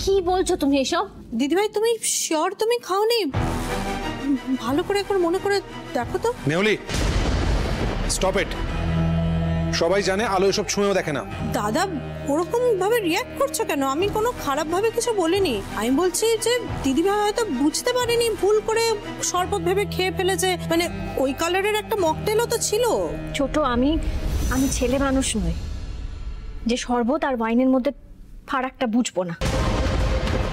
কি বলছো তুমি এসব? দিদিভাই তুমি শিওর তুমি খাওনি? ভালো করে একবার মনে করে দেখো তো। নেউলি, স্টপ ইট। সবাই জানে আলো এসব ছুঁয়েও দেখে না। দাদা ওরকম ভাবে রিয়াক্ট করছো কেন? আমি কোনো খারাপ ভাবে কিছু বলিনি। আমি বলছি যে দিদিভাই হয়তো বুঝতে পারেনি, ভুল করে শরবত ভেবে খেয়ে ফেলেছে। মানে ওই কালারের একটা মকটেলও তো ছিল। ছোট, আমি ছেলে মানুষ নই যে শরবত আর ওয়াইনের মধ্যে ফারাকটা বুঝবো না।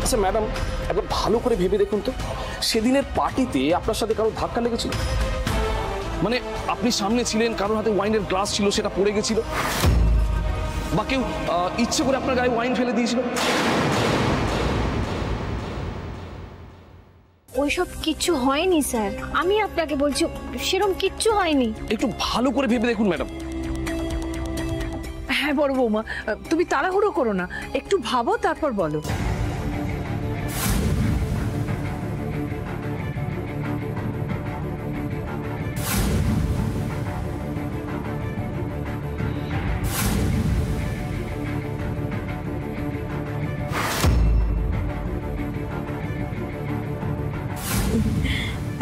আচ্ছা ম্যাডাম, একবার ভালো করে ভেবে দেখুন তো, সেদিনের পার্টিতে আপনার সাথে কারো ধাক্কা লেগেছিল? মানে আপনি সামনে ছিলেন, কারোর হাতে ওয়াইনের গ্লাস ছিল, সেটা পড়ে গেছিল, বা কেউ ইচ্ছে করে আপনার গায়ে ওয়াইন ফেলে দিয়েছিল? ওইসব কিচ্ছু হয়নি স্যার, আমি আপনাকে বলছি সেরকম কিচ্ছু হয়নি। একটু ভালো করে ভেবে দেখুন ম্যাডাম। হ্যাঁ বড় বৌমা, তুমি তাড়াহুড়ো করো না, একটু ভাবো তারপর বলো।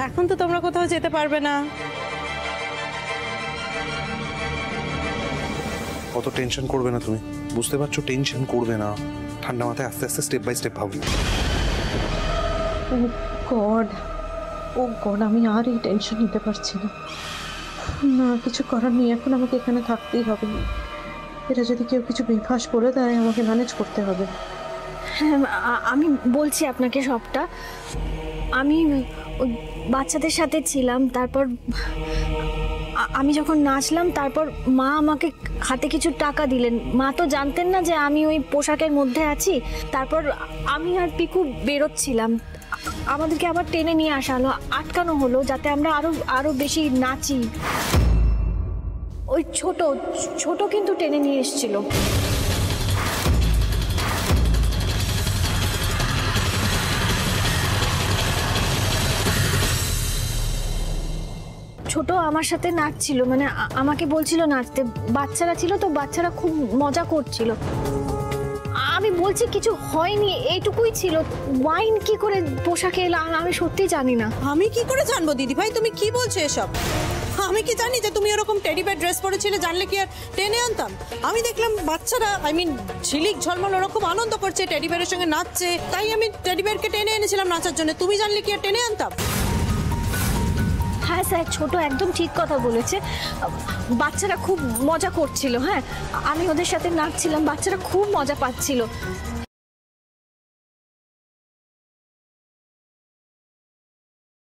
এখন তো তোমরা কোথাও যেতে পারবে না। কত টেনশন করবে না তুমি, বুঝতে পারছো? টেনশন করবে না, ঠান্ডা মাথায় আস্তে আস্তে স্টেপ বাই স্টেপ ভাবো। ও গড, আমি আর এই টেনশন নিতে পারছি না। না কিছু করার নেই, এখন আমাকে এখানে থাকতেই হবে। এটা যদি কেউ কিছু বেফাস বলে দেয় আমাকে ম্যানেজ করতে হবে। হ্যাঁ, আমি বলছি আপনাকে সবটা। আমি ওই বাচ্চাদের সাথে ছিলাম, তারপর আমি যখন নাচলাম, তারপর মা আমাকে হাতে কিছু টাকা দিলেন। মা তো জানতেন না যে আমি ওই পোশাকের মধ্যে আছি। তারপর আমি আর পিকু বেরোচ্ছিলাম, আমাদেরকে আবার টেনে নিয়ে আসা হলো, আটকানো হলো যাতে আমরা আরো বেশি নাচি। ওই ছোট কিন্তু টেনে নিয়ে এসেছিল। ছোট আমার সাথে নাচছিল, মানে আমাকে বলছিল নাচতে। বাচ্চারা ছিল তো, বাচ্চারা খুব মজা করছিল। আমি বলছি কিছু হয়নি, এইটুকুই ছিল। ওয়াইন কি করে পোশাকে এলো আমি সত্যি জানি না। আমি কি করে জানবো দিদিভাই, তুমি কি বলছো এসব? আমি কি জানি যে তুমি এরকম টেডি বেয়ার ড্রেস পরেছিলে? জানলে কি আর টেনে আনতাম? আমি দেখলাম বাচ্চারা ঝিলিক ঝলমল ওরকম আনন্দ করছে, টেডি বেয়ারের সঙ্গে নাচছে, তাই আমি টেডি বেয়ারকে টেনে এনেছিলাম নাচার জন্য। তুমি জানলে কি আর টেনে আনতাম? হ্যাঁ স্যার, ছোট একদম ঠিক কথা বলেছে। বাচ্চারা খুব মজা করছিল। হ্যাঁ, আমি ওদের সাথে নাচছিলাম, বাচ্চারা খুব মজা পাচ্ছিল।